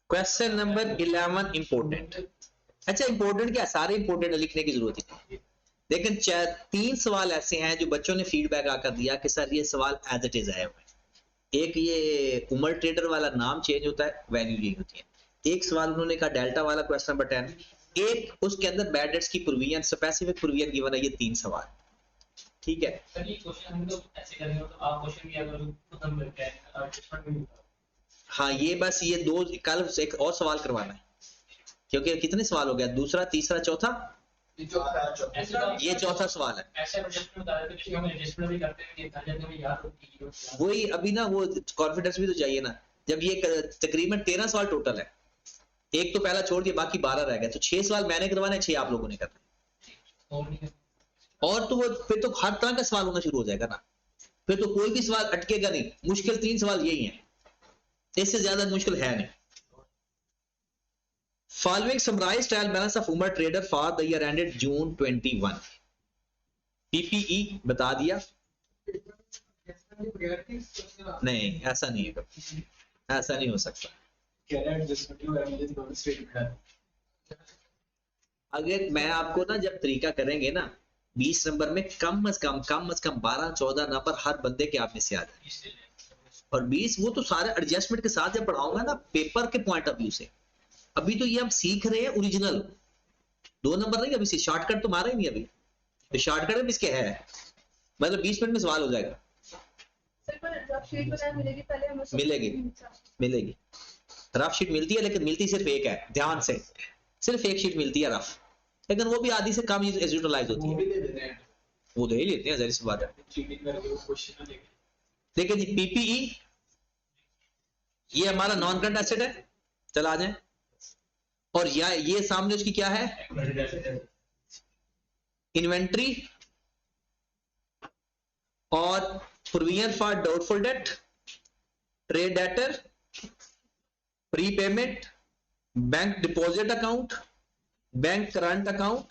Question number 11 important. अच्छा important क्या, सारे इंपोर्टेंट लिखने की जरूरत ही नहीं, लेकिन 3 सवाल ऐसे हैं जो बच्चों ने फीडबैक आकर दिया कि सर ये सवाल एज इट इज आए हुए हैं। एक ये उमर ट्रेडर वाला नाम चेंज होता है, वैल्यू यही होती है। एक सवाल उन्होंने कहा डेल्टा वाला क्वेश्चन नंबर 10, एक उसके अंदर बैड डेट्स की प्रोविजन, स्पेसिफिक प्रोविजन गिवन है। ये 3 सवाल ठीक है। सर ये क्वेश्चन हम लोग ऐसे करेंगे तो आप क्वेश्चन किया करो खत्म करके एडजस्टमेंट में। हाँ ये बस ये दो, कल एक और सवाल करवाना है क्योंकि कितने सवाल हो गया, दूसरा तीसरा चौथा, ये चौथा सवाल है। ऐसे एडजस्टमेंट बता देते हैं, हम एडजस्टमेंट भी करते हैं, ताकि हमें याद हो। वही अभी ना वो कॉन्फिडेंस भी तो चाहिए ना। जब ये तकरीबन 13 सवाल टोटल है, एक तो पहला छोड़ दिया, बाकी 12 रह गए, तो 6 सवाल मैंने करवाने, 6 आप लोगों ने करना। और तो वो फिर तो हर तरह का सवाल होना शुरू हो जाएगा ना, फिर तो कोई भी सवाल अटकेगा नहीं। मुश्किल 3 सवाल यही हैं, इससे ज्यादा मुश्किल है नहीं। Following summarise trial balance of Umar trader for the year ended June 21। पीपीई बता दिया, नहीं ऐसा नहीं है, ऐसा नहीं हो सकता। अगर मैं आपको ना जब तरीका करेंगे ना 20 नंबर में कम से कम 12-14 नंबर हर बंदे के आप में से आ जाए, और 20 वो तो सारे एडजस्टमेंट के साथ जब पढ़ाऊंगा ना पेपर के पॉइंट ऑफ व्यू से। अभी तो ये हम सीख रहे हैं ओरिजिनल, 2 नंबर नहीं, अभी से शॉर्टकट तो मारा ही नहीं, अभी तो शॉर्टकट में इसके है, मतलब 20 मिनट में सवाल हो जाएगा। मिलेगी रफ शीट मिलती है, लेकिन मिलती सिर्फ एक है, ध्यान से सिर्फ एक शीट मिलती है रफ, लेकिन वो भी आधी से कम यूटिलाइज होती है, वो दे ही लेते हैं, जरी सी बात है। देखिए जी पीपीई ये हमारा नॉन करंट एसेट है, चला आ जाए, और ये सामने उसकी क्या है, इन्वेंट्री और provision for doubtful debt, trade debtor, prepayment, bank deposit account, bank current account,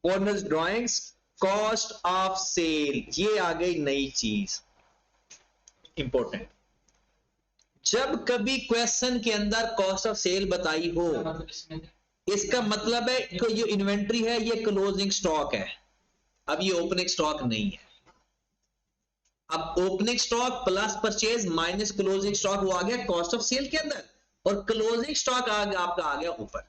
owners drawings, cost of sale. ये आ गई नई चीज इंपॉर्टेंट। जब कभी क्वेश्चन के अंदर कॉस्ट ऑफ सेल बताई हो, इसका मतलब है कि ये इन्वेंट्री है, ये क्लोजिंग स्टॉक है, अब ये ओपनिंग स्टॉक नहीं है। अब opening stock plus purchase minus closing stock वो आ गया कॉस्ट ऑफ सेल के अंदर, और क्लोजिंग स्टॉक आपका आ गया ऊपर।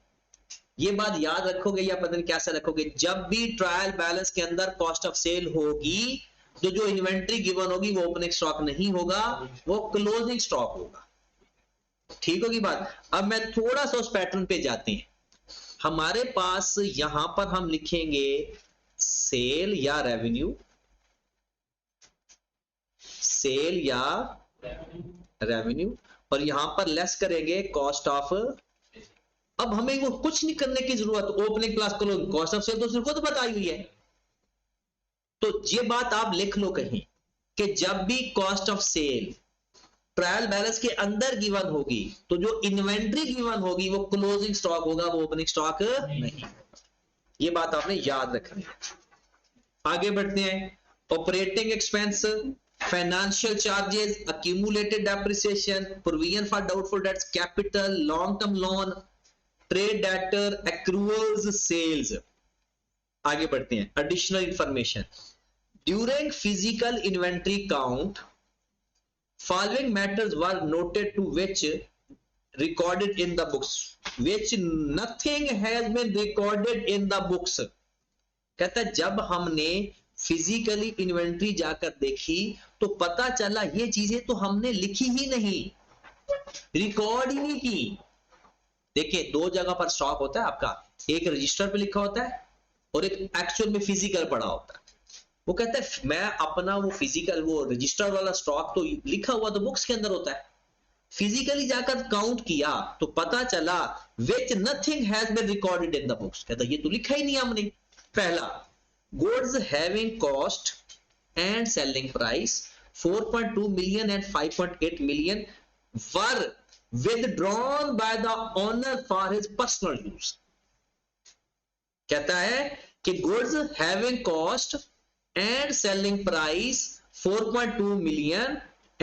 ये बात याद रखोगे या पता नहीं कैसे रखोगे, जब भी ट्रायल बैलेंस के अंदर कॉस्ट ऑफ सेल होगी तो जो इन्वेंट्री गिवन होगी वो ओपनिंग स्टॉक नहीं होगा, वो क्लोजिंग स्टॉक होगा। ठीक होगी बात। अब मैं थोड़ा सा उस पैटर्न पे जाते हैं। हमारे पास यहां पर हम लिखेंगे सेल या रेवेन्यू, सेल या रेवेन्यू, और यहां पर लेस करेंगे कॉस्ट ऑफ। अब हमें वो कुछ नहीं करने की जरूरत, opening plus closing, cost of sale तो सिर्फ खुद बताई हुई है। तो ये बात आप लिख लो कहीं कि जब भी cost of sale trial balance के अंदर गिवन होगी तो जो इन्वेंट्री गिवन होगी वो क्लोजिंग स्टॉक होगा, वो ओपनिंग स्टॉक नहीं। ये बात आपने याद रखनी है। आगे बढ़ते हैं। Operating expense, financial charges, accumulated depreciation, provision for doubtful debts, capital, long term loan, trade debtor, accruals, sales. आगे बढ़ते हैं। Additional information, during physical inventory count following matters were noted to which recorded in the books which nothing has been recorded in the books। कहता है जब हमने physically inventory जाकर देखी तो पता चला ये चीजें तो हमने लिखी ही नहीं, रिकॉर्ड ही नहीं की। देखिए 2 जगह पर स्टॉक होता है आपका, एक रजिस्टर पे लिखा होता है और एक एक्चुअल में फिजिकल पड़ा होता है। वो कहता है मैं अपना वो फिजिकल वो रजिस्टर वाला स्टॉक तो लिखा हुआ तो बुक्स के अंदर होता है, फिजिकली जाकर काउंट किया तो पता चला which nothing has been recorded in the books. कहता ये तो लिखा ही नहीं हमने। पहला, goods having cost and selling price 4.2 million and 5.8 million were withdrawn by the owner for his personal use। कहता है कि goods having cost and selling price 4.2 million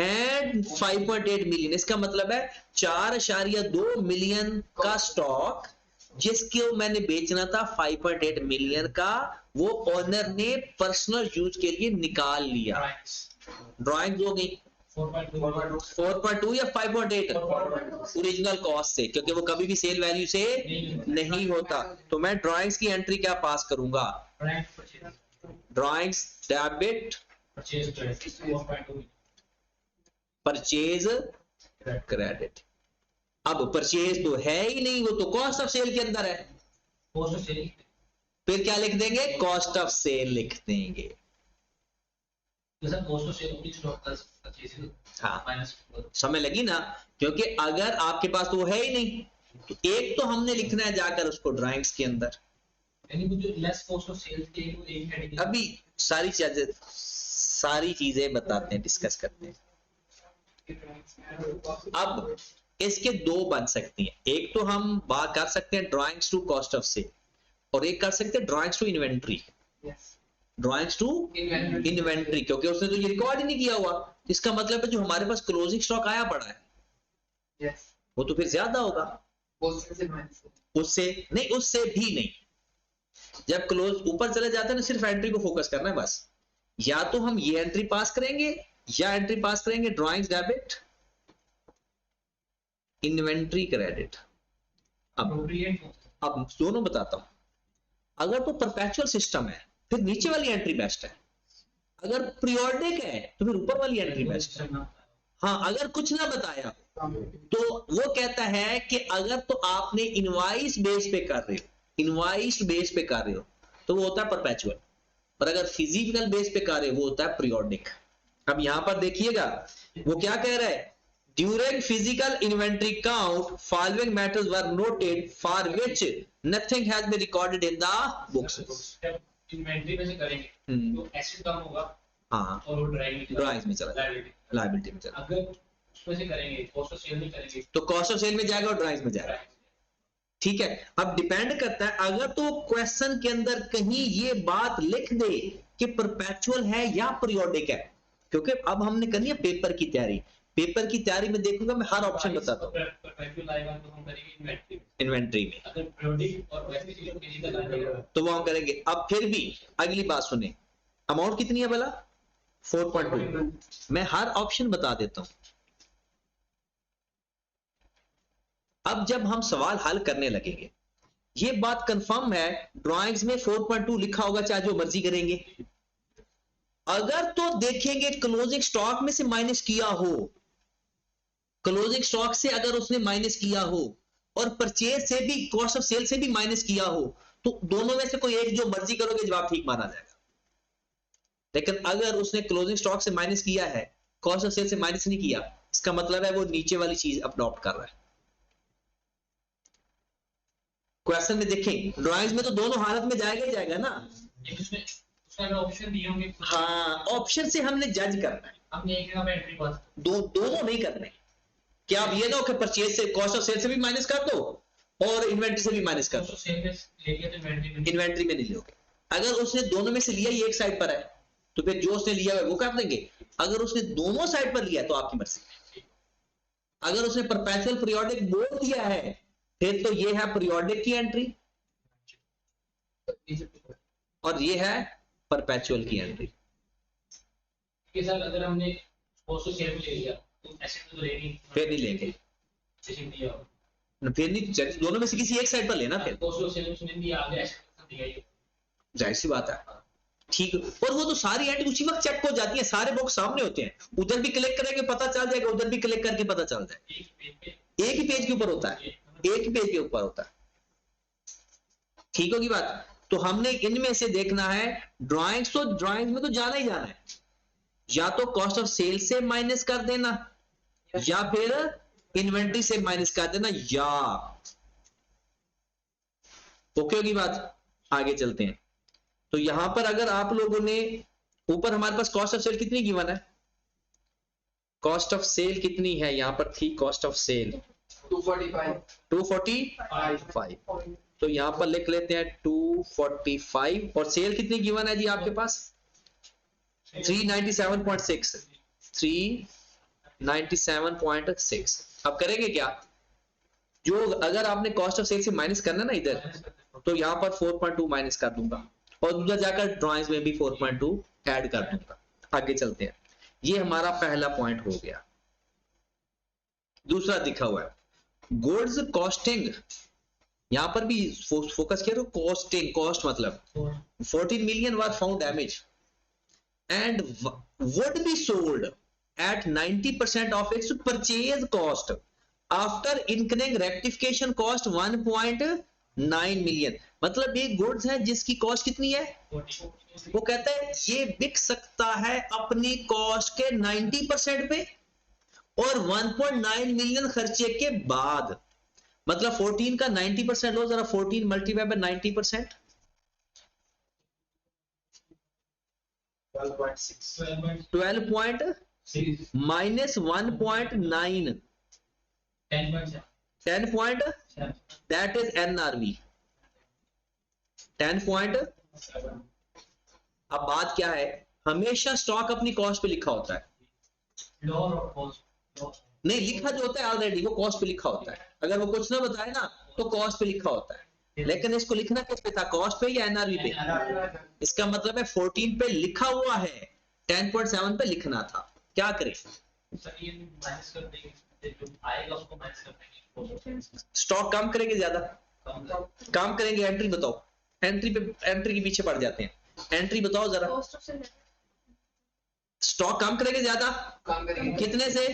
and 5.8 million, इसका मतलब है 4.2 मिलियन का स्टॉक जिसको मैंने बेचना था 5.8 मिलियन का, वो ओनर ने पर्सनल यूज के लिए निकाल लिया। ड्राइंग हो गई 4.2 या 5.8 ओरिजिनल कॉस्ट से, क्योंकि वो कभी भी सेल वैल्यू से नहीं होता। तो मैं ड्राइंग्स की एंट्री क्या पास करूंगा? Drawings debit purchase credit. अब परचेज तो है ही नहीं, वो तो कॉस्ट ऑफ सेल के अंदर है, फिर क्या लिख देंगे? कॉस्ट ऑफ सेल लिख देंगे। हाँ, समय लगी ना, क्योंकि अगर आपके पास तो वो है ही नहीं, तो एक तो हमने लिखना है जाकर उसको ड्राइंग्स के अंदर। अभी सारी चीजें बताते हैं, डिस्कस करते हैं। अब इसके दो बन सकती हैं, एक तो हम बात कर सकते हैं drawings to cost of sale, और एक कर सकते हैं drawings to inventory. Drawings to inventory, क्योंकि उसने तो ये रिकॉर्ड ही नहीं किया हुआ, इसका मतलब है जो हमारे पास क्लोजिंग स्टॉक आया पड़ा है वो तो फिर ज्यादा होगा। उससे नहीं, उससे भी नहीं। जब क्लोज ऊपर चले जाते हैं ना, सिर्फ एंट्री को फोकस करना है बस। या तो हम ये एंट्री पास करेंगे या एंट्री पास करेंगे ड्राइंग्स डेबिट इन्वेंट्री क्रेडिट। अब दोनों बताता हूं। अगर तो परपेचुअल सिस्टम है फिर नीचे वाली एंट्री बेस्ट है, अगर पीरियोडिक है तो फिर ऊपर वाली एंट्री बेस्ट है। हाँ, अगर कुछ ना बताया तो वो कहता है कि अगर तो आपने इनवाइस बेस पे कर रहे हो, इनवाइस बेस पे कर रहे हो तो वो होता है परपेचुअल, और अगर फिजिकल बेस पे कर रहे हो वो होता है पीरियोडिक। अब यहां पर देखिएगा वो क्या कह रहा है, during physical inventory count following matters were noted for which nothing has been recorded in the books. Inventory में से करेंगे तो एसेट कम होगा, हाँ, और वो ड्राइंग्स में चला जाएगा, लायबिलिटी में चला। अगर उसमें से करेंगे कॉस्ट ऑफ सेल में करेंगे तो कॉस्ट ऑफ सेल में जाएगा और ड्राइंग्स में जाएगा। ठीक है, अब डिपेंड करता है, अगर तो क्वेश्चन के अंदर कहीं ये बात लिख दे कि परपेचुअल है या पीरियोडिक है, क्योंकि अब हमने करनी है पेपर की तैयारी। पेपर की तैयारी में देखूंगा मैं हर ऑप्शन बताता हूं। परपेचुअल आएगा तो हम करेंगे इन्वेंट्री में, अगर पीरियोडिक और वैसे चीजों फिजिकल आएगा तो वो हम करेंगे। अब फिर भी अगली बात सुने, अमाउंट कितनी है भला? 4.2। मैं हर ऑप्शन बता देता हूं। अब जब हम सवाल हल करने लगेंगे, ये बात कंफर्म है ड्राइंग्स में 4.2 लिखा होगा, चाहे जो मर्जी करेंगे। अगर तो देखेंगे क्लोजिंग स्टॉक में से माइनस किया हो, क्लोजिंग स्टॉक से अगर उसने माइनस किया हो और परचेज से भी, कॉस्ट ऑफ सेल से भी माइनस किया हो, तो दोनों में से कोई एक जो मर्जी करोगे जवाब ठीक माना जाएगा। लेकिन अगर उसने क्लोजिंग स्टॉक से माइनस किया है, कॉस्ट ऑफ सेल से माइनस नहीं किया, इसका मतलब है वो नीचे वाली चीज अडॉप्ट कर रहा है। क्वेश्चन में देखें, ड्राइंग्स में तो दोनों हालत में जाएगा ही जाएगा ना। उसमें ऑप्शन दिए होंगे, हाँ, ऑप्शन से हमने जज करना है, हमने एक जगह पे एंट्री पास दोनों नहीं करने। क्या आप ये ना हो कि परचेज से, कॉस्ट ऑफ सेल से भी माइनस कर दो और इन्वेंट्री से भी माइनस कर दो, इन्वेंट्री में नहीं लोगे। अगर उसने दोनों में से लिया, ये एक साइड पर है, तो फिर जो उसने लिया है वो कर देंगे। अगर उसने दोनों साइड पर लिया तो आपकी मर्जी। अगर उसने परपेचुअल पीरियोडिक बोल दिया है, फिर तो ये है पीरियोडिक की एंट्री और ये है परपेचुअल की एंट्री। सर अगर हमने कॉस्ट ऑफ सेल में ले लिया तो एसेट तो ले नहीं, फिर नहीं लेंगे, फिर नहीं, दोनों में से किसी एक साइड पर लेना। फिर कॉस्ट ऑफ सेल उसने दिया, आगे एसेट दिया, ये जाहिर सी बात है। ठीक, और वो तो सारी एंट्री उसी वक्त चेक हो जाती है, सारे बॉक्स सामने होते हैं, उधर भी क्लिक करेंगे पता चल जाएगा, उधर भी क्लिक करके पता चल जाएगा। एक ही पेज के ऊपर होता है, एक ही पेज के ऊपर होता है। ठीक होगी बात। तो हमने इनमें से देखना है ड्राइंग्स, तो ड्राइंग्स में तो जाना ही जाना है, या तो कॉस्ट ऑफ सेल से माइनस कर देना या फिर इन्वेंट्री से माइनस कर देना, या ओके होगी बात। आगे चलते हैं। तो यहां पर अगर आप लोगों ने, ऊपर हमारे पास कॉस्ट ऑफ सेल कितनी गिवन है, कॉस्ट ऑफ सेल कितनी है, यहां पर थी कॉस्ट ऑफ सेल 245। तो यहां पर लिख लेते हैं 245, और सेल कितनी गिवन है जी आपके पास 397.6, 97.6। अब करेंगे क्या, जो अगर आपने कॉस्ट ऑफ सेल से माइनस करना ना इधर, तो यहाँ पर 4.2 माइनस कर दूंगा और उधर जाकर ड्राइंग्स में भी 4.2 ऐड कर दूंगा। आगे चलते हैं, ये हमारा पहला पॉइंट हो गया। दूसरा दिखा हुआ है गुड्स कॉस्टिंग, यहां पर भी फोकस किया तो कॉस्टिंग, कॉस्ट मतलब 14 million was found damage and would be sold at 90% of its purchase cost after incurring rectification cost 1.9 million। मतलब ये गुड्स है जिसकी कॉस्ट कितनी है, वो कहता है ये बिक सकता है अपनी कॉस्ट के 90% पे और 1.9 मिलियन खर्चे के बाद। मतलब 14 का 90% लो जरा, 14 multiply by 90%, 12 minus 1.9, 10 point, that is NRV 10 point. अब बात क्या है, हमेशा स्टॉक अपनी कॉस्ट पे लिखा होता है, नहीं लिखा जो होता है ऑलरेडी वो कॉस्ट पे लिखा होता है, अगर वो कुछ ना बताए ना तो कॉस्ट पे लिखा होता है, लेकिन इसको लिखना किस पे था, कॉस्ट पे या NRV पे। इसका मतलब है 14 पे लिखा हुआ है, 10.7 पे लिखना था, क्या करें, स्टॉक कम करेंगे ज्यादा, काम करेंगे, एंट्री बताओ, एंट्री पे, एंट्री के पीछे पड़ जाते हैं, एंट्री बताओ जरा, स्टॉक कम करेंगे ज्यादा, कितने से,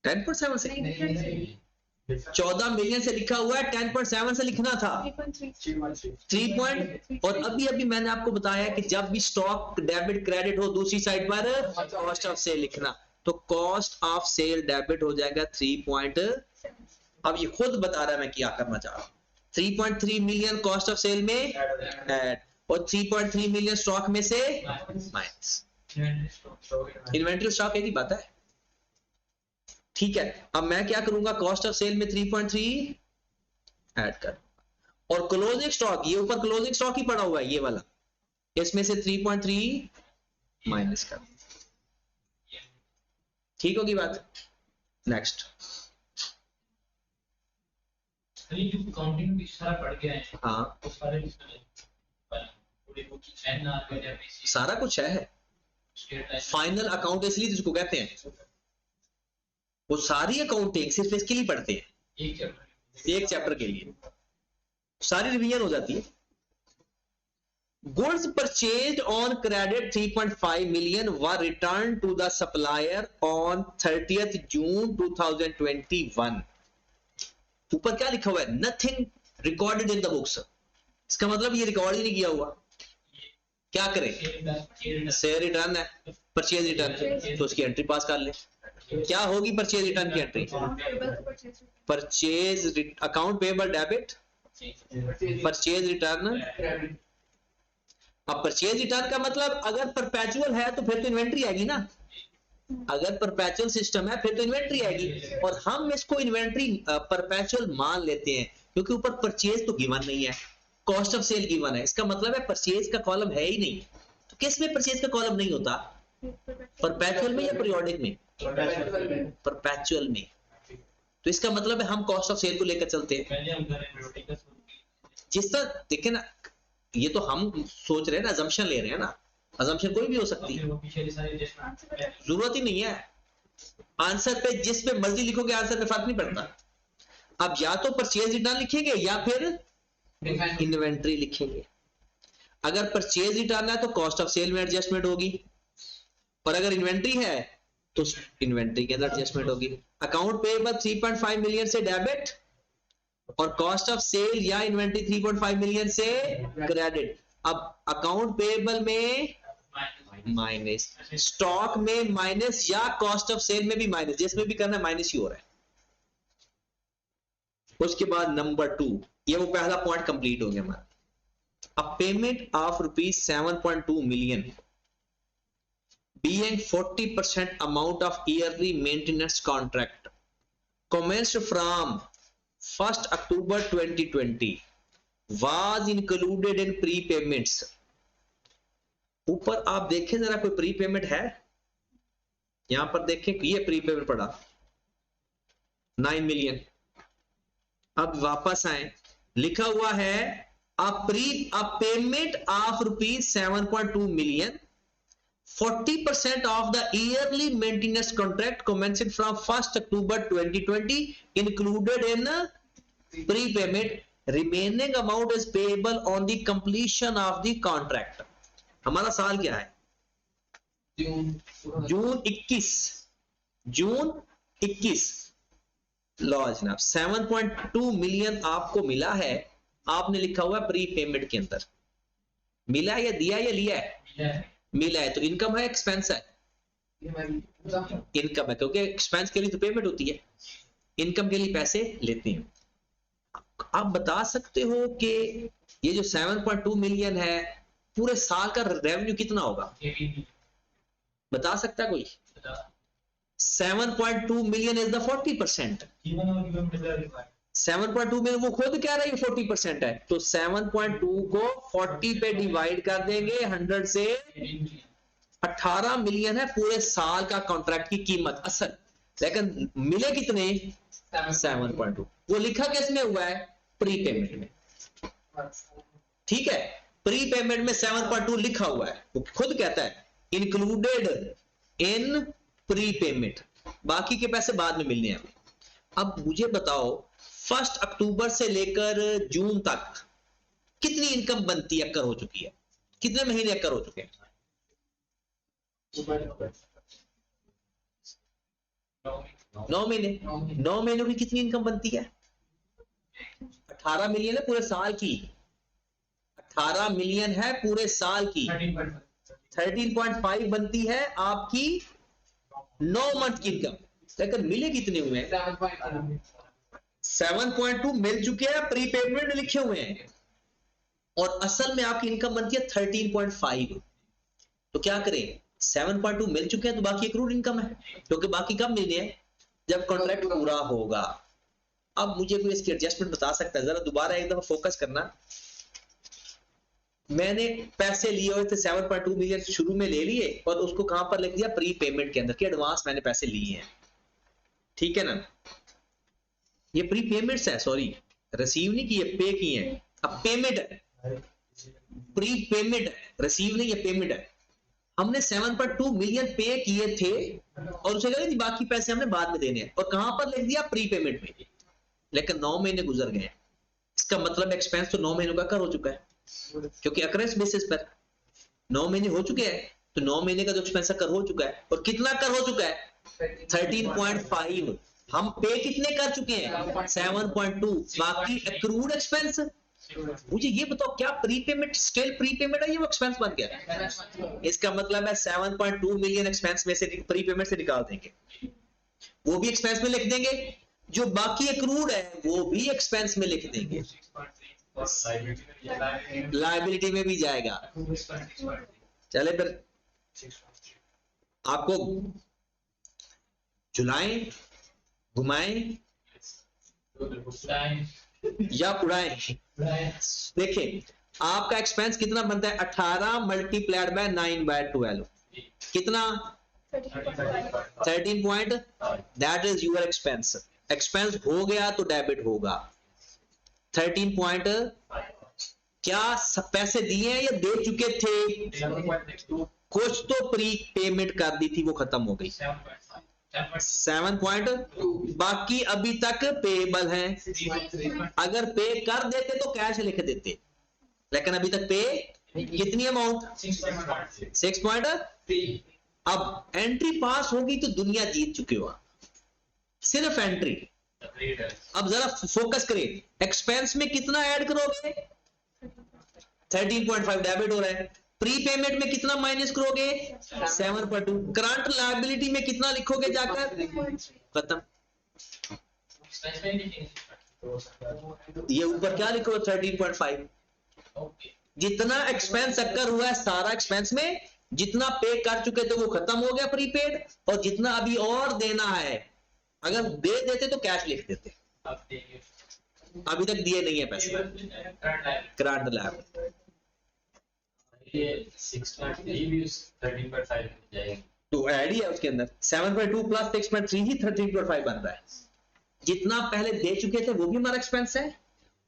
10.7 से, 14 मिलियन से लिखा हुआ है, 10.7 से लिखना था, 3 पॉइंट। और अभी अभी मैंने आपको बताया कि जब भी स्टॉक डेबिट क्रेडिट हो दूसरी साइड पर कॉस्ट ऑफ सेल लिखना, तो कॉस्ट ऑफ सेल डेबिट हो जाएगा 3 पॉइंट। अब ये खुद बता रहा है मैं क्या करना चाह रहा हूं, 3.3 मिलियन कॉस्ट ऑफ सेल में ऐड और 3.3 मिलियन स्टॉक में से माइनस। इन्वेंटरी स्टॉक एक ही बात है, ठीक है। अब मैं क्या करूंगा, कॉस्ट ऑफ सेल में 3.3 ऐड कर, और क्लोजिंग स्टॉक, ये ऊपर क्लोजिंग स्टॉक ही पड़ा हुआ है ये वाला, इसमें से 3.3 माइनस कर, ठीक होगी बात। नेक्स्ट, हाँ सारा कुछ है, फाइनल अकाउंट इसलिए जिसको कहते हैं, वो सारी अकाउंटिंग सिर्फ इसके लिए पढ़ते हैं, एक चैप्टर के लिए सारी रिवीजन हो जाती है। Goods purchased on credit 3.5 million were return to the supplier on 30th June 2021। ऊपर क्या लिखा हुआ है, nothing recorded in the books, इसका मतलब ये रिकॉर्ड ही नहीं किया हुआ। क्या करें, शेयर रिटर्न है, परचेज रिटर्न, तो उसकी एंट्री पास कर ले। क्या होगी परचेज रिटर्न की entry, purchase account payable debit, purchase return. अब परचेज रिटर्न का मतलब अगर परपेचुअल है तो फिर तो इन्वेंट्री आएगी ना, अगर परपेचुअल सिस्टम है फिर तो इन्वेंट्री आएगी, और हम इसको इन्वेंट्री परपेचुअल मान लेते हैं क्योंकि ऊपर परचेज तो गिवन नहीं है, कॉस्ट ऑफ सेल गिवन है, इसका मतलब है परचेज का कॉलम है ही नहीं। तो किस में परचेज का कॉलम नहीं होता, परपेचुअल में या पीरियोडिक में, परपेचुअल में। तो इसका मतलब है हम कॉस्ट ऑफ सेल को लेकर चलते हैं, जिस तरह देखे ना, ये तो हम सोच रहे हैं ना, अजम्पशन ले रहे हैं ना, अजम्पशन कोई भी हो सकती है, जरूरत ही नहीं है, आंसर पे जिस पे मर्जी लिखोगे आंसर पे फर्क नहीं पड़ता। अब या तो परचेज रिटर्न लिखेंगे या फिर इन्वेंट्री लिखेंगे। अगर परचेज रिटर्न है तो कॉस्ट ऑफ सेल में एडजस्टमेंट होगी, और अगर इन्वेंट्री है तो इन्वेंट्री के अंदर एडजस्टमेंट होगी। अकाउंट पेएबल 3.5 मिलियन से डेबिट और कॉस्ट ऑफ सेल या इन्वेंट्री 3.5 मिलियन से क्रेडिट। अब अकाउंट पेएबल में माइनस, स्टॉक में माइनस, या कॉस्ट ऑफ सेल में भी माइनस, जिसमें भी करना है माइनस ही हो रहा है। उसके बाद नंबर 2, ये वो पहला पॉइंट कंप्लीट हो गया हमारा। अब payment of ₹7.2 million being 40% amount of yearly maintenance contract commenced from 1st October 2020 was included in prepayments। ऊपर आप देखें जरा, कोई प्रीपेमेंट है, यहां पर देखें कि ये प्रीपेमेंट पड़ा 9 मिलियन। अब वापस आए, लिखा हुआ है अ payment of rupees 7.2 million 40% of the yearly maintenance contract commencing from 1st October 2020 included in prepayment. Remaining amount is payable on the completion of the contract. हमारा साल क्या है? जून 21। जून 21। लो जनाब 7.2 मिलियन आपको मिला है, आपने लिखा हुआ प्री पेमेंट के अंदर। मिला है या दिया या लिया है? मिला है। तो इनकम है एक्सपेंस है? इनकम है, क्योंकि एक्सपेंस के लिए तो पेमेंट होती है, इनकम के लिए पैसे लेते हैं। आप बता सकते हो कि ये जो 7.2 मिलियन है पूरे साल का रेवेन्यू कितना होगा? बता सकता है कोई? 7.2 मिलियन इज द 40%। 7.2 मिलियन वो खुद कह रहा है 40% है, तो 7.2 को 40 पे डिवाइड कर देंगे 100 से, 18 मिलियन है पूरे साल का कॉन्ट्रैक्ट की कीमत असल। लेकिन मिले कितने? 7.2। वो लिखा किस में हुआ है? प्री पेमेंट में। ठीक है, प्री पेमेंट में 7.2 लिखा हुआ है, वो खुद कहता है इंक्लूडेड इन प्री पेमेंट, बाकी के पैसे बाद में मिलने हैं। अब मुझे बताओ 1 अक्टूबर से लेकर जून तक कितनी इनकम बनती है, अक्कर हो चुकी है? कितने महीने अक्कर हो चुके हैं? 9 महीने। 9 महीनों की कितनी इनकम बनती है? 18 मिलियन है पूरे साल की। 18 मिलियन है पूरे साल की। 13.5 बनती है आपकी 9 मंथ की इनकम। लेकिन मिले कितने हुए हैं? 7.2 मिल चुके हैं, प्री पेमेंट लिखे हुए हैं, और असल में आपकी इनकम बनती है 13.5। तो क्या करें? 7.2 मिल चुके हैं तो बाकी एक्रूड इनकम है, क्योंकि बाकी कब मिलने हैं? जब कॉन्ट्रैक्ट पूरा होगा। अब मुझे कोई इसकी एडजस्टमेंट बता सकता है? जरा दोबारा एक दफा फोकस करना। मैंने पैसे लिए हुए थे 7.2 मिलियन शुरू में ले लिए, और उसको कहां पर लिख दिया? प्री पेमेंट के अंदर, कि एडवांस मैंने पैसे लिए हैं। ठीक है ना, ये प्री पेमेंट्स है, सॉरी रिसीव नहीं किए, पे किए हैं। अब पेमेंट है, प्री पेमेंट है, रिसीव नहीं है, पेमेंट है। हमने 7.2 मिलियन पे किए थे और उसे कह दी बाकी पैसे हमने बाद में देने हैं, और कहां पर लिख दिया? प्री पेमेंट में। लेकिन 9 महीने गुजर गए, इसका मतलब एक्सपेंस तो 9 महीनों का कर हो चुका है, क्योंकि अक्रेंस बेसिस पर 9 महीने हो चुके हैं, तो 9 महीने का जो एक्सपेंस कर हो चुका है। और कितना कर हो चुका है? 13.5। हम पे कितने कर चुके हैं? 7.2। बाकी एक्रूड एक्सपेंस। मुझे ये बताओ, क्या pre payment still pre payment है, ये वो एक्सपेंस बन गया? इसका मतलब है 7.2 मिलियन एक्सपेंस में से प्री पेमेंट से निकाल देंगे, वो भी एक्सपेंस में लिख देंगे, जो बाकी एक्रूड है वो भी एक्सपेंस में लिख देंगे, लायबिलिटी में भी जाएगा। चले फिर आपको झुलाएं, घुमाएं या उड़ाएं? देखिए आपका एक्सपेंस कितना बनता है? 18 मल्टीप्लाइड बाय 9/12 कितना? 13 point, that is your expense. Expense हो गया तो डेबिट होगा। 13 पॉइंट क्या पैसे दिए हैं या दे चुके थे? कुछ तो प्री पेमेंट कर दी थी, वो खत्म हो गई। 7 पॉइंट, बाकी अभी तक पेएबल हैं। अगर पे कर देते तो कैश लिख देते, लेकिन अभी तक पे कितनी अमाउंट? 6.3। अब एंट्री पास होगी तो दुनिया जीत चुके हो, सिर्फ एंट्री। अब जरा फोकस करें, एक्सपेंस में कितना ऐड करोगे? 13.5 डेबिट हो रहा है। प्री पेमेंट में कितना माइनस करोगे? 7.2। करंट लायबिलिटी में कितना लिखोगे जाकर? खत्म। ये ऊपर क्या लिखोगे? 13.5। जितना एक्सपेंस अक्कर हुआ है सारा एक्सपेंस में, जितना पे कर चुके थे वो खत्म हो गया प्रीपेड, और जितना अभी और देना है, अगर दे देते तो कैश लिख देते, अभी तक दिए नहीं है पैसे। करंट लायबिलिटी ये 6.3 भी 13.5 जाएगा, तो ऐड ही है उसके अंदर 7.2 प्लस 6.3 ही 13.5 बन रहा है। जितना पहले दे चुके थे वो भी हमारा एक्सपेंस है,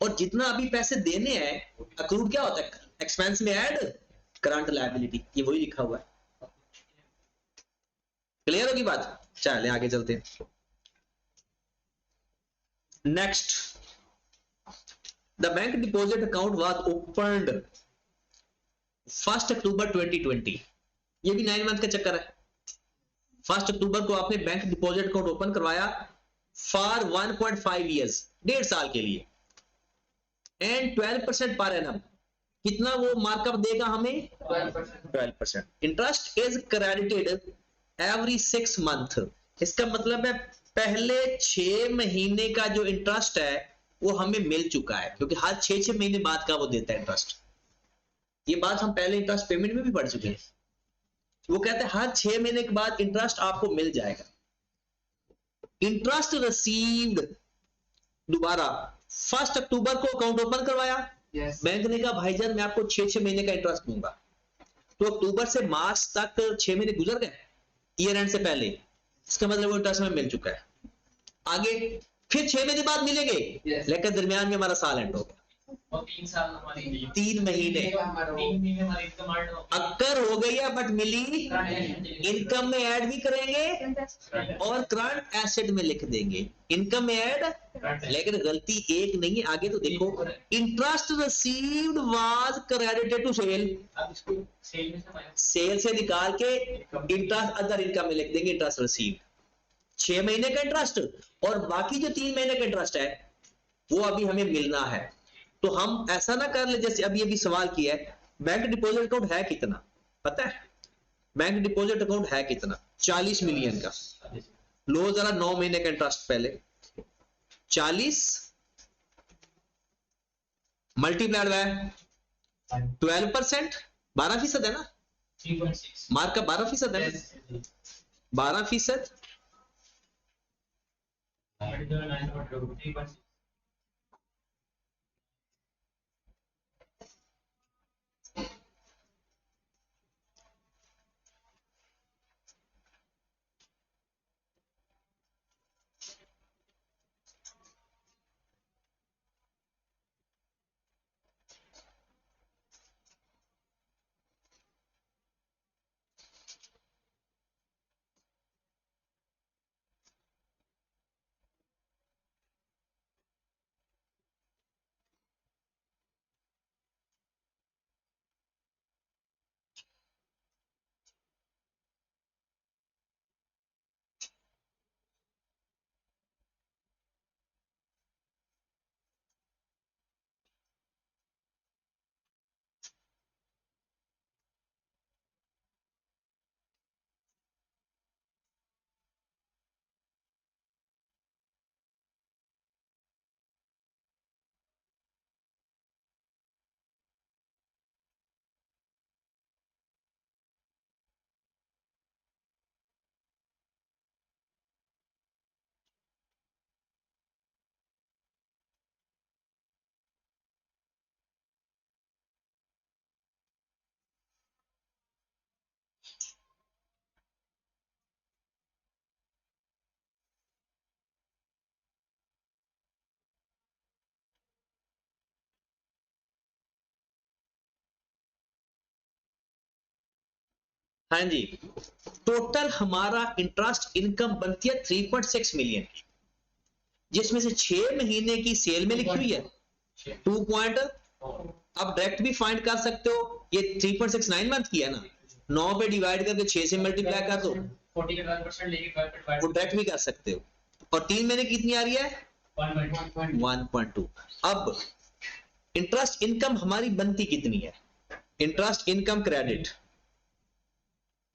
और जितना अभी पैसे देने हैं अक्रूड क्या होता है, एक्सपेंस में ऐड करंट लायबिलिटी, ये वही लिखा हुआ है। क्लियर होगी बात? चलिए आगे चलते हैं। Next, the bank deposit account was opened 1 अक्टूबर 2020। ये भी 9 मंथ का चक्कर है। 1 अक्टूबर को आपने बैंक डिपॉजिट अकाउंट ओपन करवाया फॉर 1.5 ईयर्स, 1.5 साल के लिए, एंड 12% पर एनम। कितना वो मार्कअप देगा हमें? 12%। Interest is credited every 6 month. इसका मतलब है पहले 6 महीने का जो इंटरेस्ट है वो हमें मिल चुका है, क्योंकि हर 6 महीने बाद का वो देता है इंटरेस्ट। ये बात हम पहले इंटरेस्ट पेमेंट में भी पढ़ चुके हैं। वो कहते हैं हर 6 महीने के बाद इंटरेस्ट आपको मिल जाएगा। इंटरेस्ट रिसीव्ड, दोबारा 1 अक्टूबर को अकाउंट ओपन करवाया, बैंक ने कहा भाईजान मैं आपको 6 महीने का इंटरेस्ट दूंगा। तो अक्टूबर से मार्च तक 6 महीने गुजर गए ईयर एंड से पहले, इसका मतलब वो इंटरेस्ट में मिल चुका है। आगे फिर 6 महीने बाद मिलेंगे, लेकिन दरमियान में हमारा साल एंड हो गया, और 3 साल हमारी 3 महीने 3 महीने हमारी इनकम ऐड हो अक्कर हो गई है, बट मिली इनकम में ऐड भी करेंगे और करंट एसेट में लिख देंगे, इनकम में ऐड। लेकिन गलती एक नहीं है, आगे तो देखो, interest received was credited to sale. अब इसको सेल में से माइनस सेल से निकाल के इंटरेस्ट अदर इनकम में लिख देंगे, इंटरेस्ट रिसीव्ड 6 महीने का इंटरेस्ट, और बाकी जो 3 महीने का इंटरेस्ट है वो अभी हमें मिलना है। तो हम ऐसा ना कर ले जैसे अभी सवाल किया है, बैंक डिपॉजिट अकाउंट है कितना पता है? बैंक डिपॉजिट अकाउंट है कितना? 40 मिलियन का। लो जरा 9 महीने का इंटरेस्ट पहले, 40 मल्टीप्लाइड बाय 12%, 12% है ना, 3.6 मार्क का 12% है ना, 12%। मल्टीप्लाई 9.3.6 हाँ जी, टोटल हमारा इंटरेस्ट इनकम बनती है 3.6 मिलियन की, जिसमें से 6 महीने की सेल में लिखी हुई है 2 पॉइंट। अब डायरेक्ट भी फाइंड कर सकते हो, ये 3.69 मंथ की है ना, 9 पे डिवाइड करके 6 से मल्टीप्लाई कर दो, 40 का 12% लेके 12.5 वो डायरेक्ट भी कर सकते हो। और 3 महीने कितनी आ रही है? 1.2। अब इंटरेस्ट इनकम हमारी बनती कितनी है? इंटरेस्ट इनकम क्रेडिट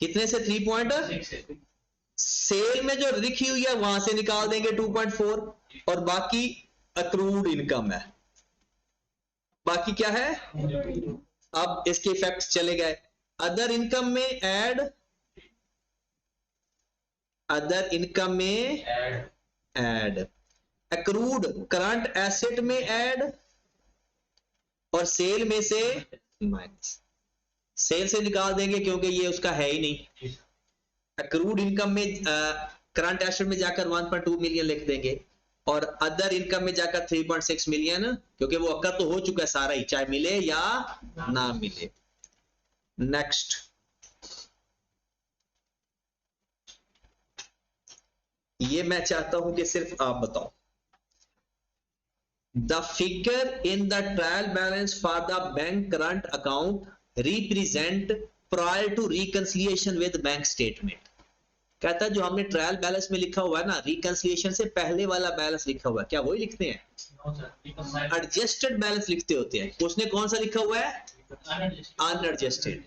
कितने से? 3. सेल में जो लिखी हुई है वहां से निकाल देंगे 2.4, और बाकी अक्रूड इनकम है। बाकी क्या है? अब इसके इफेक्ट चले गए, अदर इनकम में ऐड, अदर इनकम में ऐड, अक्रूड करंट एसेट में ऐड, और सेल में से माइनस। सेल से निकाल देंगे क्योंकि ये उसका है ही नहीं। अक्रूड इनकम में करंट एसेट में जाकर 1.2 मिलियन लिख देंगे और अदर इनकम में जाकर 3.6 मिलियन, क्योंकि वो अक्कर तो हो चुका है सारा ही, चाहे मिले या ना मिले। नेक्स्ट, ये मैं चाहता हूं कि सिर्फ आप बताओ, the figure in the trial balance for the bank current account represent prior to reconciliation with bank statement. कहता है जो हमने ट्रायल बैलेंस में लिखा हुआ है ना, रिकंसिलिएशन से पहले वाला बैलेंस लिखा हुआ है, क्या वही लिखते हैं? एडजस्टेड बैलेंस लिखते होते हैं। उसने कौन सा लिखा हुआ है? Unadjusted.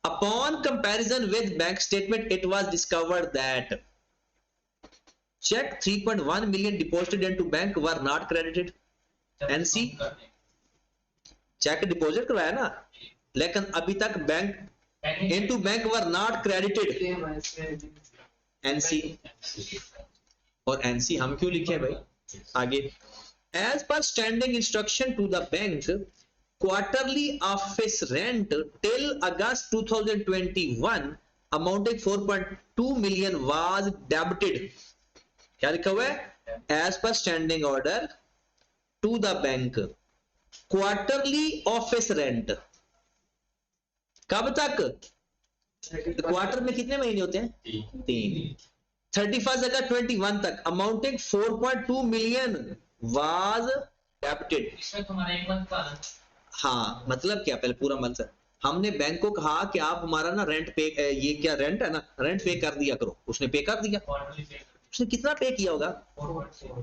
Upon comparison with bank statement it was discovered that cheque 3.1 million deposited into bank were not credited. एनसी चेक डिपॉजिट करवाया ना, लेकिन अभी तक bank into bank were not credited. एनसी और एनसी हम क्यों लिखे भाई? आगे, as per standing instruction to the bank quarterly office rent till August 2021 amounting 4.2 million was debited. क्या लिखा हुआ है? As per standing order to the bank quarterly office rent, कब तक? क्वार्टर में कितने महीने होते हैं? 3। 31 अगस्त 21 तक अमाउंटिंग 4.2 मिलियन वाज डेबिटेड। इसमें तुम्हारा एक मंथ का, हाँ, मतलब क्या? पहले पूरा मंथ। हमने बैंक को कहा कि आप हमारा ना रेंट पे, ये क्या रेंट है ना, रेंट पे कर दिया करो। उसने पे कर दिया। उसने कितना पे किया होगा?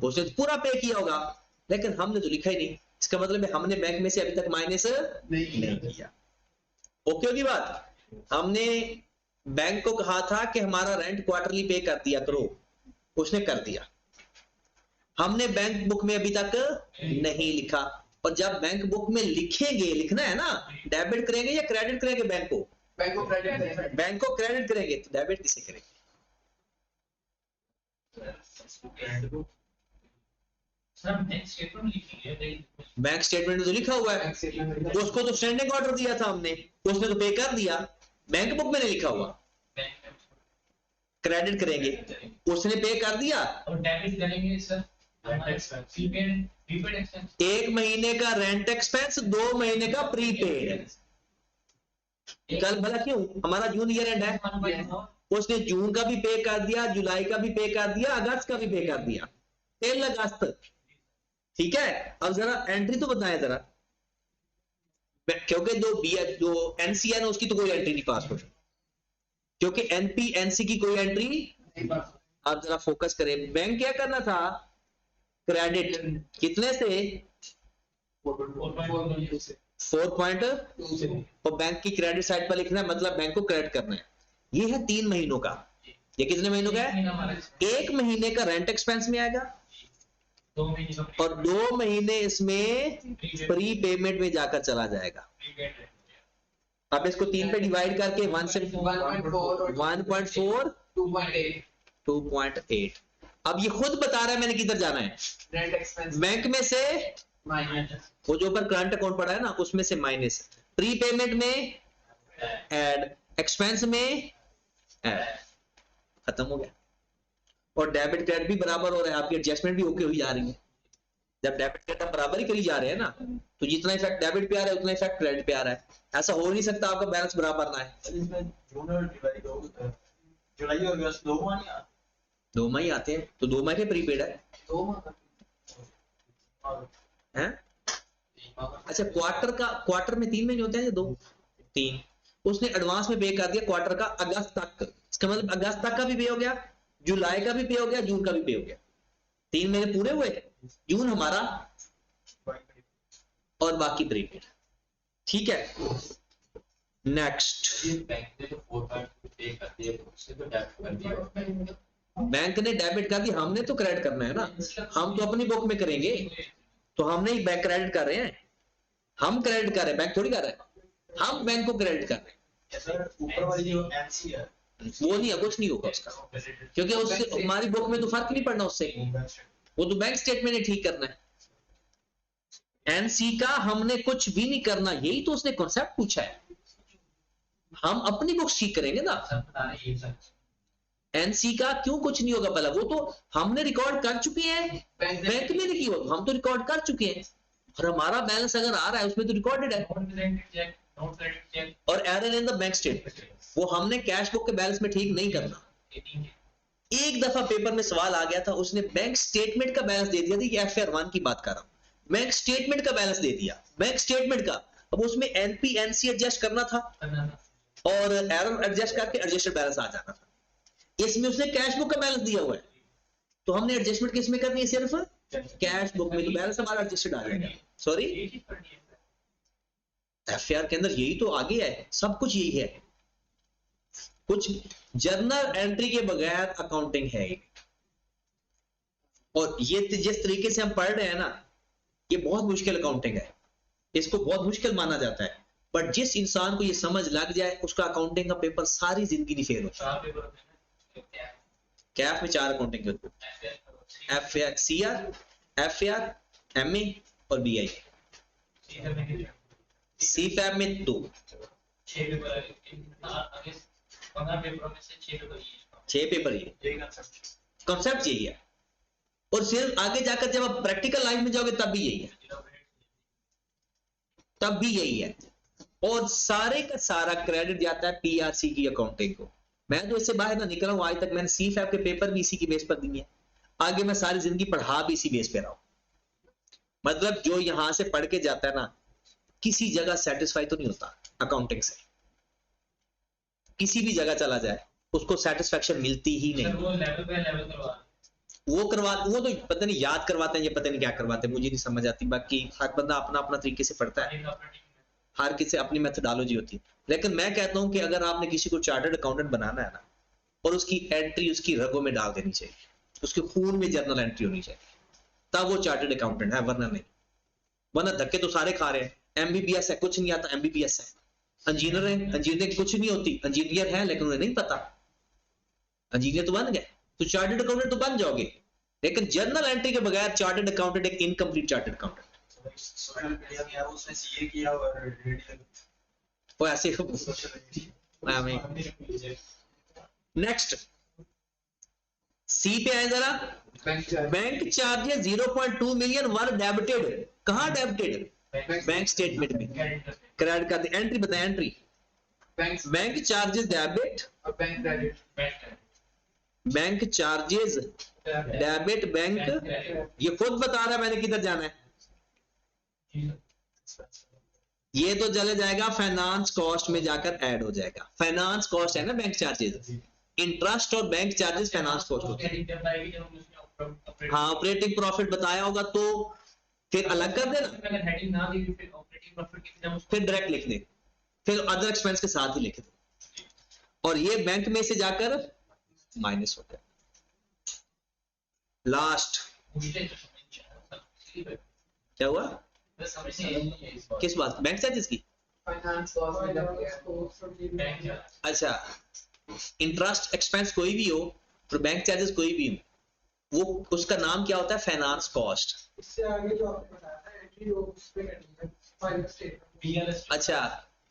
उसने पूरा पे किया होगा, लेकिन हमने तो लिखा ही नहीं। इसका मतलब है हमने बैंक में से अभी तक माइनस नहीं किया। ओके होगी बात? हमने बैंक को कहा था कि हमारा रेंट क्वार्टरली पे कर दिया करो, उसने कर दिया। हमने बैंक बुक में अभी तक नहीं लिखा, और जब बैंक बुक में लिखेंगे, लिखना है ना, डेबिट करेंगे या क्रेडिट करेंगे? बैंक को क्रेडिट करेंगे। बैंक को क्रेडिट करेंगे तो डेबिट किसे करेंगे? बैंक स्टेटमेंट में तो लिखा हुआ है, उसको तो स्टैंडिंग ऑर्डर दिया था हमने, उसने तो पे कर दिया। बैंक बुक में नहीं लिखा हुआ, क्रेडिट करेंगे, उसने पे कर दिया। और डेबिट करेंगे सर, एक महीने का रेंट एक्सपेंस, 2 महीने का प्रीपेड। कल भला क्यों? हमारा जून ईयर एंड है, उसने जून का भी पे कर दिया, जुलाई का भी पे कर दिया, अगस्त का भी पे कर दिया, 3 अगस्त। ठीक है, अब जरा एंट्री तो बताएं जरा, क्योंकि जो एनसी है ना, उसकी तो कोई एंट्री नहीं पास हो, क्योंकि एनपी एनसी की कोई एंट्री। आप जरा फोकस करें। बैंक क्या करना था? क्रेडिट कितने से? 4.2 और बैंक की क्रेडिट साइड पर लिखना है, मतलब बैंक को क्रेडिट करना है। ये है 3 महीनों का। ये कितने महीनों का है? 1 महीने का रेंट एक्सपेंस में आएगा, 2 महीने और 2 महीने इसमें प्री पेमेंट में जाकर चला जाएगा। अब इसको 3 पे डिवाइड करके 1 से 1.4 2.8। अब ये खुद बता रहा है मैंने किधर जाना है। रेंट एक्सपेंस बैंक में से माइनस, वो जो ऊपर करंट अकाउंट पड़ा है ना, उसमें से माइनस, प्री पेमेंट में ऐड, एक्सपेंस में ऐड, खत्म हो गया। और डेबिट क्रेडिट भी बराबर हो रहा है, आपकी एडजस्टमेंट भी ओके हुई जा रही है। जब डेबिट क्रेडिट हम बराबर ही करी जा रहे हैं ना, तो जितना इफेक्ट डेबिट पे आ रहा है उतना इफेक्ट क्रेडिट पे आ रहा है। ऐसा हो नहीं सकता आपका बैलेंस बराबर ना है। जुलाई और अगस्त 2 महीने 2 महीने आते हैं, तो 2 महीने प्रीपेड है। 2 माह हैं? अच्छा, क्वार्टर में 3 महीने होते हैं या 2? 3। उसने एडवांस में पे कर दिया क्वार्टर का अगस्त तक। इसका मतलब अगस्त तक का भी पे हो गया, जुलाई का भी पे हो गया, जून का भी पे हो गया। 3 महीने पूरे हुए, जून हमारा और बाकी प्रीपेड। ठीक है, नेक्स्ट। बैंक ने डेबिट कर दी, हमने तो क्रेडिट करना है ना। हम तो अपनी बुक में करेंगे, तो हम नहीं बैंक क्रेडिट कर रहे हैं, हम क्रेडिट कर रहे हैं, बैंक थोड़ी कर रहे हैं। हम बैंक को क्रेडिट कर रहे हैं। सर ऊपर वाली जो एनसी है वो नहीं है, कुछ नहीं होगा उसका, क्योंकि उससे हमारी बुक में तो फर्क नहीं पड़ना उससे, वो तो बैंक स्टेटमेंट ने ठीक करना है। एनसी का हमने कुछ भी नहीं करना, यही तो उसने कॉन्सेप्ट पूछा है। हम अपनी बुक ठीक करेंगे ना। एनसी का क्यों कुछ नहीं होगा भला? वो तो हमने रिकॉर्ड कर चुके हैं, बैंक बैंक में नहीं किया, हम तो रिकॉर्ड कर चुके हैं और हमारा बैलेंस अगर आ रहा है उसमें तो रिकॉर्डेड है। नॉट क्रेडिट चेक और error in the bank statement, वो हमने कैश बुक के बैलेंस में ठीक नहीं करना। एक दफा पेपर में सवाल आ गया था, उसने बैंक स्टेटमेंट का बैलेंस दे दिया था, ये FR1 की बात कर रहा हूं, बैंक स्टेटमेंट का बैलेंस दे दिया, बैंक स्टेटमेंट का। अब उसमें एनपी एनसी एडजस्ट करना था और एरर एडजस्ट करके एडजस्टेड बैलेंस आ जाना था। इसमें उसने कैश बुक का बैलेंस दिया हुआ है, तो हमने एडजस्टमेंट किस में करनी है? सिर्फ कैश बुक में, तो बैलेंस हमारा एडजस्टेड आ जाएगा। सॉरी, FR के अंदर यही तो आगे है, सब कुछ यही है। कुछ जर्नल एंट्री के बगैर अकाउंटिंग है, और ये जिस तरीके से हम पढ़ रहे हैं ना, ये बहुत मुश्किल अकाउंटिंग है, इसको बहुत मुश्किल माना जाता है, बट जिस इंसान को ये समझ लग जाए उसका अकाउंटिंग का पेपर सारी जिंदगी नहीं फेल होता। कैफ में 4 अकाउंटिंग के होते हैं, FR, CR, FR, MA और BI। CFAB में 2, 6 पेपर ये कॉन्सेप्ट यही है, और फिर आगे जाकर जब आप प्रैक्टिकल लाइफ में जाओगे तब भी यही है, तब भी यही है। और सारे का सारा क्रेडिट जाता है PRC की अकाउंटिंग को। मैं जो इससे बाहर ना निकला हूं, आज तक मैंने CFAB के पेपर भी इसी की बेस पर दिए, आगे मैं सारी जिंदगी पढ़ा भी इसी बेस पे रहा हूं। मतलब जो यहां से पढ़ के जाता है ना, किसी जगह सेटिस्फाई तो नहीं होता अकाउंटिंग से, किसी भी जगह चला जाए उसको सेटिस्फेक्शन मिलती ही नहीं। वो तो पता नहीं याद करवाते हैं, ये पता नहीं क्या करवाते हैं, मुझे नहीं समझ आती। बाकी हर बंदा अपना अपना तरीके से पढ़ता है, हर किसी अपनी मेथोडोलॉजी होती है। लेकिन मैं कहता हूं कि अगर आपने किसी को चार्टर्ड अकाउंटेंट बनाना है ना, और उसकी एंट्री उसकी रगों में डाल देनी चाहिए, उसके खून में जर्नल एंट्री होनी चाहिए, तब वो चार्टर्ड अकाउंटेंट है, वरना नहीं। वरना धक्के तो सारे खा रहे हैं, MBBS है, कुछ नहीं आता, MBBS है। इंजीनियर है, इंजीनियरिंग कुछ नहीं होती, इंजीनियर है लेकिन उन्हें नहीं पता, इंजीनियर तो बन गए, तो चार्टर्ड अकाउंटेंट तो बन जाओगे, लेकिन जर्नल एंट्री के बगैर चार्टर्ड अकाउंटेंट एक incomplete chartered accountant. Social media में यार उसने CA किया और रेडियो वो ऐसे नेक्स्ट सी पे आए जरा। बैंक चार्जेस 0.2 मिलियन वर डेबिटेड। कहां डेबिटेड? बैंक स्टेटमेंट में क्रेडिट कर दी। एंट्री बताएं, entry bank charges debit, bank charges debit, bank, ये खुद बता रहा है मैंने किधर जाना है। ये तो चले जाएगा फाइनेंस कॉस्ट में जाकर ऐड हो जाएगा। फाइनेंस कॉस्ट है ना बैंक चार्जेस, इंटरेस्ट और बैंक चार्जेस फाइनेंस कॉस्ट होते हैं। हाँ, ऑपरेटिंग प्रॉफिट बताया होगा तो फिर अलग कर देना, फिर डायरेक्ट लिख दे, फिर अदर एक्सपेंस के साथ ही लिख दे, और ये बैंक में से जाकर माइनस हो गया। लास्ट क्या हुआ? किस बात? बैंक चार्जेस की? अच्छा, इंटरेस्ट एक्सपेंस कोई भी हो और बैंक चार्जेस कोई भी हो, वो उसका नाम क्या होता है? Finance cost. इससे आगे जो आपने बताया था एंट्री उस पे करनी है फाइनल स्टेटमेंट। अच्छा,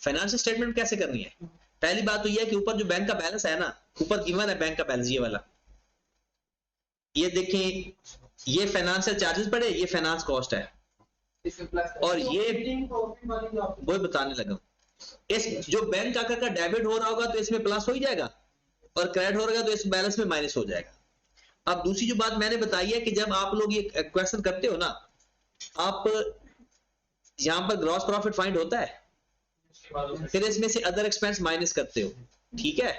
फाइनेंशियल स्टेटमेंट कैसे करनी है? पहली बात तो यह है कि ऊपर जो बैंक का बैलेंस है ना, ऊपर गिवन है बैंक का बैलेंस, ये वाला, ये देखें, ये फाइनेंशियल चार्जेस पड़े, ये फाइनेंस कॉस्ट है, और ये वही बताने लगा। इस जो बैंक का डेबिट हो रहा होगा तो इसमें प्लस हो ही जाएगा, और क्रेडिट हो रहा तो इस बैलेंस में माइनस हो जाएगा। अब दूसरी जो बात मैंने बताई है कि जब आप लोग ये क्वेश्चन करते हो ना, आप यहां पर ग्रॉस प्रॉफिट फाइंड होता है, फिर इसमें से अदर एक्सपेंस माइनस करते हो, ठीक है,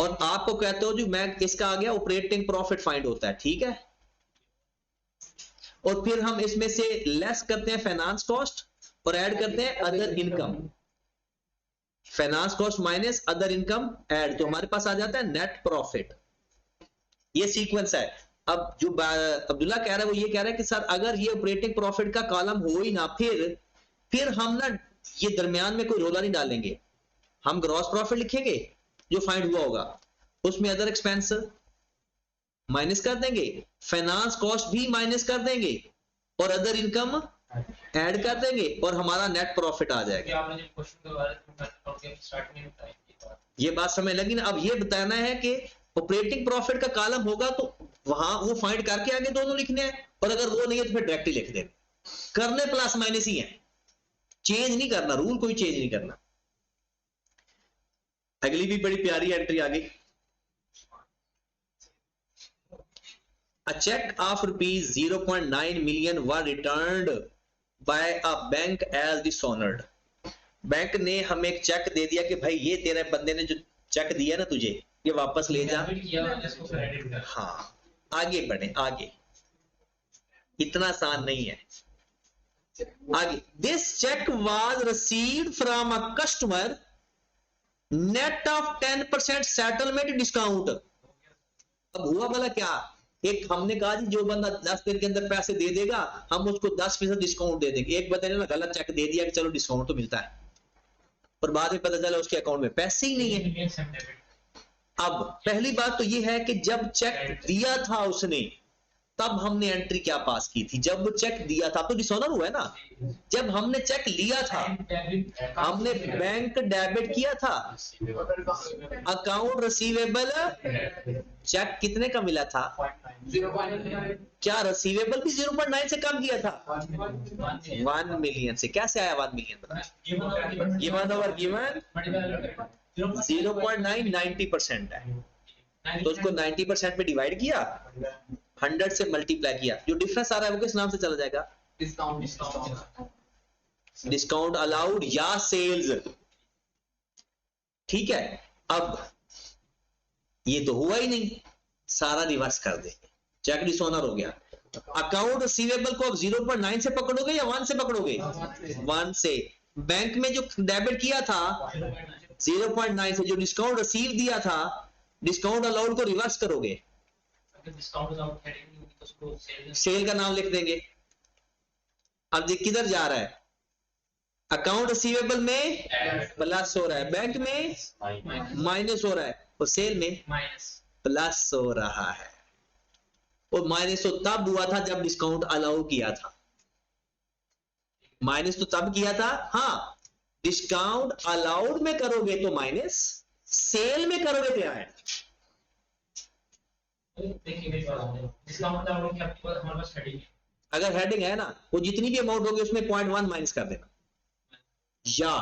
और आपको कहते हो जो मैं इसका आ गया ऑपरेटिंग प्रॉफिट फाइंड होता है, ठीक है, और फिर हम इसमें से लेस करते हैं फाइनेंस कॉस्ट और ऐड करते हैं other income. Finance cost minus other income add, तो हमारे पास आ जाता है नेट प्रॉफिट। ये सीक्वेंस है। अब जो अब्दुल्ला कह रहा है वो ये कह रहा है कि सर अगर ये ऑपरेटिंग प्रॉफिट का कॉलम हो ही ना, फिर हम ना ये दरमियान में कोई रोला नहीं डालेंगे, हम ग्रॉस प्रॉफिट लिखेंगे जो फाइंड हुआ होगा, उसमें अदर एक्सपेंस माइनस कर देंगे, फाइनेंस कॉस्ट भी माइनस कर देंगे, और अदर इनकम ऐड कर देंगे, और हमारा नेट प्रॉफिट आ जाएगा। ये बात समझ लगी ना। अब ये बताना है कि ऑपरेटिंग प्रॉफिट का कॉलम होगा तो वहां वो फाइंड करके आगे दोनों लिखने हैं, और अगर वो नहीं है तो फिर डायरेक्टली लिख देना। करने प्लस माइनस ही है, चेंज नहीं करना, रूल कोई चेंज नहीं करना। अगली भी बड़ी प्यारी एंट्री आ गई। A check of rupees 0.9 million was returned by a bank as dishonored. Bank ने हमें एक चेक दे दिया कि भाई ये तेरे बंदे ने जो चेक दिया ना तुझे, ये वापस ले जा। डेबिट किया मैंने इसको क्रेडिट कर। हाँ, आगे बढ़े, आगे इतना आसान नहीं है। आगे, this cheque was received from a customer net of 10% settlement discount. अब हुआ भला क्या, एक हमने कहा जी जो बंदा 10 दिन के अंदर पैसे दे देगा हम उसको 10% डिस्काउंट दे देंगे। एक बंदे ने गलत चेक दे दिया कि चलो डिस्काउंट तो मिलता है, पर बाद में पता चला उसके अकाउंट में पैसे ही नहीं है। अब पहली बात तो ये है कि जब चेक दिया था उसने तब हमने एंट्री क्या पास की थी, जब वो चेक दिया था तो डिसऑनर हुआ है ना। जब हमने चेक लिया था हमने बैंक डेबिट किया था, अकाउंट रिसीवेबल, चेक कितने का मिला था, 0.9 क्या रिसीवेबल भी 0.9 से कम किया था, 1 मिलियन से। कैसे आया 1 मिलियन बताया, गिवन ओवर गिवन 0.9 90% है, तो उसको 90% में डिवाइड किया, 100 से मल्टीप्लाई किया, जो डिफरेंस आ रहा है वो किस नाम से चला जाएगा, डिस्काउंट अलाउड या सेल्स। ठीक है, अब ये तो हुआ ही नहीं, सारा रिवर्स कर देंगे, चेक डिसऑनर हो गया। अकाउंट रिसीवेबल को अब 0.9 से पकड़ोगे या 1 से पकड़ोगे, 1 से। बैंक में जो डेबिट किया था 0.9 से, जो डिस्काउंट रिसीव दिया था डिस्काउंट अलाउड को रिवर्स करोगे, सेल का नाम लिख देंगे। अब ये किधर जा रहा है, अकाउंट रिसीवेबल में प्लस हो रहा है, बैंक में माइनस हो रहा है, और सेल में प्लस हो रहा है। और माइनस तो तब हुआ था जब डिस्काउंट अलाउ किया था, माइनस तो तब किया था, हाँ डिस्काउंट अलाउड में करोगे तो माइनस, सेल में करोगे तो है। अगर हेडिंग है ना, वो जितनी भी अमाउंट होगी उसमें 0.1 माइनस कर देना या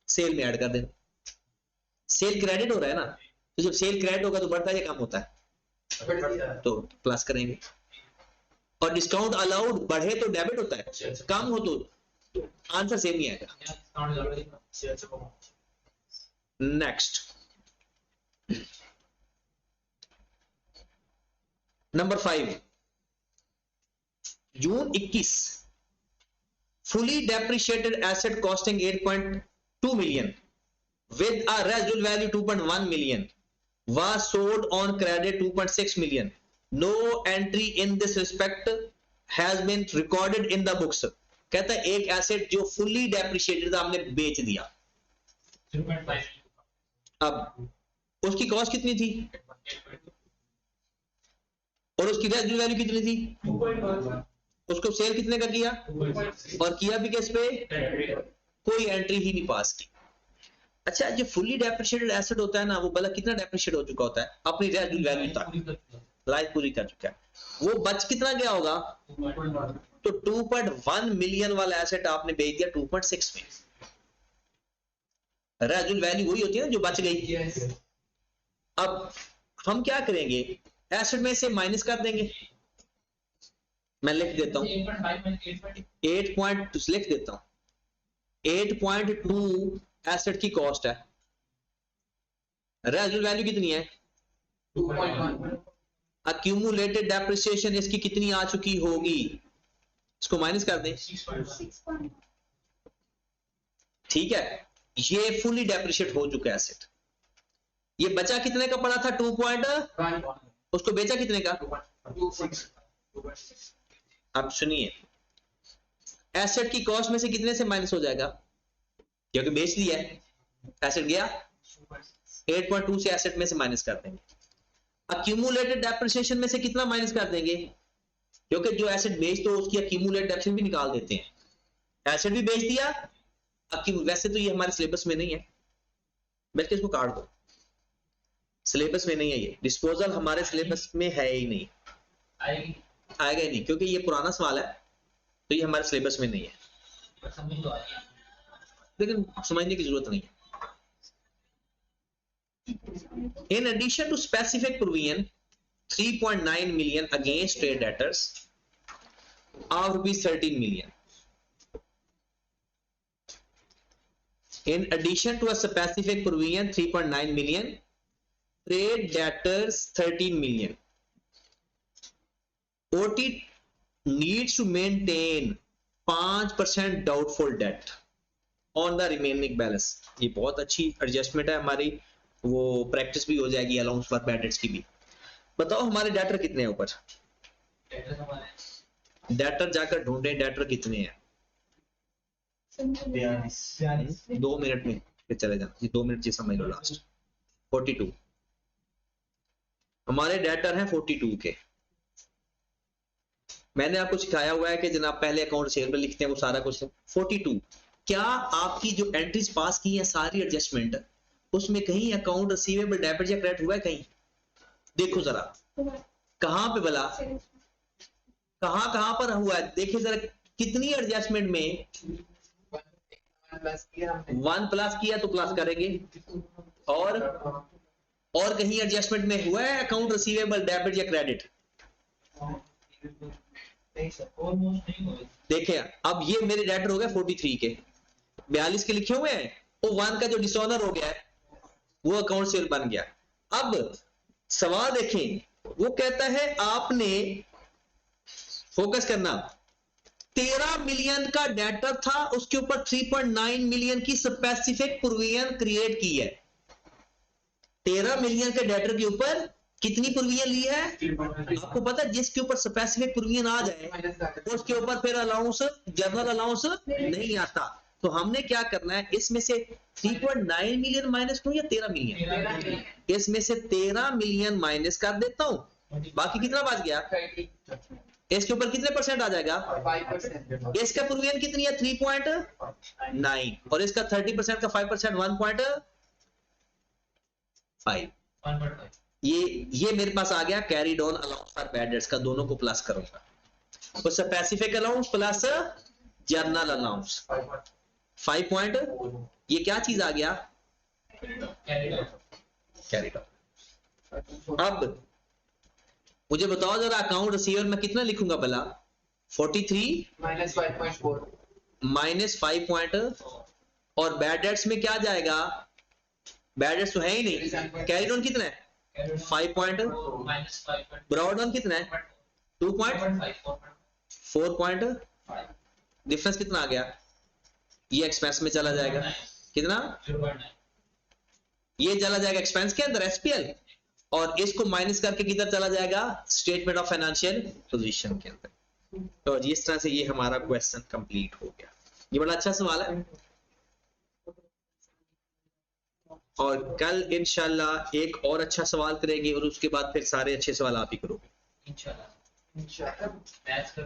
सेल में ऐड कर देना। सेल क्रेडिट हो रहा है ना, तो जब सेल क्रेडिट होगा तो बढ़ता है या कम होता है, तो प्लस करेंगे। और डिस्काउंट अलाउड बढ़े तो डेबिट होता है, कम हो तो आंसर सेम ही आएगा। Next number 5, June 21, fully depreciated asset costing 8.2 million with a residual value 2.1 million was sold on credit 2.6 million. No entry in this respect has been recorded in the books. कहता है एक asset जो fully depreciated था हमने बेच दिया, 0.5, अब उसकी कॉस्ट कितनी थी और उसकी रेजिडुअल वैल्यू कितनी थी, 2.1 उसको सेल कितने का किया, 2.6, और किया भी किस पे, कोई एंट्री ही नहीं पास की। अच्छा, जो फुल्ली डेप्रिशिएटेड एसेट होता है ना, वो भला कितना डेप्रिशिएट हो चुका होता है, अपनी रेजिडुअल वैल्यू तक लाइफ पूरी कर चुका है, वो बच कितना गया होगा, तो 2.1 मिलियन वाला एसेट आपने बेच दिया 2.6 में। रेजिडुअल वैल्यू वही होती है ना जो बच गई। अब हम क्या करेंगे, एसेट में से माइनस कर देंगे, मैं लिख देता हूं 8 लिख देता हूं 8.2 एसेट की कॉस्ट है, रेजिडुअल वैल्यू कितनी है, 2.1 अक्यूमुलेटेड डेप्रिसिएशन इसकी कितनी आ चुकी होगी, इसको माइनस कर दें, 6.1, ठीक है। ये फुली डेप्रिशिएट हो चुका है एसेट। ये बचा कितने का पड़ा था, 2. उसको बेचा कितने का, 2.6 अब सुनिए, एसेट की कॉस्ट में से कितने से माइनस हो जाएगा, क्योंकि बेच दिया है, एसेट गया 8.2 से एसेट में से माइनस कर देंगे। अक्यूमुलेटेड डेप्रिसिएशन में से कितना माइनस कर देंगे, क्योंकि जो एसेट बेच तो उसकी अक्यूमुलेटेड डेप्रिसिएशन भी निकाल देते हैं। एसेट भी बेच दिया, वैसे तो ये हमारे सिलेबस में नहीं है, बल्कि इसको काट दो, सिलेबस में नहीं है ये, डिस्पोजल हमारे सिलेबस में है ही नहीं, आएगी आएगा ही नहीं, क्योंकि ये पुराना सवाल है तो ये हमारे सिलेबस में नहीं है, पर समझ तो आएगी। लेकिन समझने की जरूरत नहीं है। In addition to specific provision 3.9 million against trade debtors of rupees 13 million. In addition to a specific provision 3.9 million, trade debtors 13 million. OT needs to maintain 5% doubtful debt on the remaining balance. ये बहुत अच्छी adjustment है हमारी, वो practice भी हो जाएगी allowance for bad debts की भी। बताओ हमारे डेटर कितने हैं ऊपर, डेटर हमारे डेटर जाकर ढूंढे, डेटर कितने हैं? 2 मिनट में फिर चले जाना, ये 2 मिनट जी समझ लो लास्ट। 42 हमारे डेटर हैं 42 के। मैंने आपको सिखाया हुआ है कि जनाब पहले अकाउंट रिसीवेबल लिखते हैं, वो सारा कुछ 42। क्या आपकी जो एंट्रीज पास की है सारी एडजस्टमेंट, उसमें कहीं अकाउंट रिसीवेबल डेबिट या क्रेडिट हुआ है? कहीं देखो जरा, कहां पे भला, कहां पर हुआ है? देखिए जरा कितनी एडजस्टमेंट में 1 प्लस किया तो प्लस करेंगे, और कहीं एडजस्टमेंट में हुआ है अकाउंट रिसीवेबल डेबिट या क्रेडिट? ऑलमोस्ट नहीं हुआ। देखिए अब ये मेरे डेटर हो गए 43 के, 42 के लिखे हुए हैं, वो 1 का जो डिसऑनर हो गया है वो अकाउंट सेल बन गया। अब सवाल देखें, वो कहता है आपने, फोकस करना, 13 मिलियन का डेटर था, उसके ऊपर 3.9 मिलियन की स्पेसिफिक प्रोविजन क्रिएट की है। 13 मिलियन के डेटर के ऊपर कितनी प्रोविजन ली है? आपको पता है जिसके ऊपर स्पेसिफिक प्रोविजन आ जाए उसके ऊपर फिर अलाउंस, जनरल अलाउंस नहीं आता। तो हमने क्या करना है, इसमें से 3.9 मिलियन माइनस करूं या 13 मिलियन? इसमें से 13 मिलियन माइनस कर देता हूं, बाकी कितना बच गया? इसके ऊपर कितने परसेंट आ जाएगा? 5%। इसका प्रोविजन कितनी है? 3.9, और इसका 30% का 5% 1.5। 1.5 ये मेरे पास आ गया carried on allowance for bad debts का, दोनों को प्लस करूंगा, तो specific allowance plus journal allowance 5 point, ये क्या चीज आ गया? Carried on. अब मुझे बताओ जरा अकाउंट रिसीवर में कितना लिखूंगा भला? 43 -5.4 माइनस 5 पॉइंट, और बैड डेट्स में क्या जाएगा? बैड डेट्स तो है ही नहीं। कैरीड ऑन कितना है? 5 पॉइंट, -5 ब्रॉड ऑन कितना है? 2.4 पॉइंट, डिफरेंस कितना आ गया? ये एक्सपेंस में चला जाएगा, कितना? 0.9 ये चला जाएगा एक्सपेंस के अंदर एसपीएल, और इसको माइनस करके किधर चला जाएगा? स्टेटमेंट ऑफ फाइनेंशियल पोजीशन के अंदर। तो इस तरह से ये हमारा क्वेश्चन कंप्लीट हो गया। ये बड़ा अच्छा सवाल है, और कल इंशाल्लाह एक और अच्छा सवाल करेंगे, और उसके बाद फिर सारे अच्छे सवाल आप ही करोगे। इंशाल्लाह मैथ्स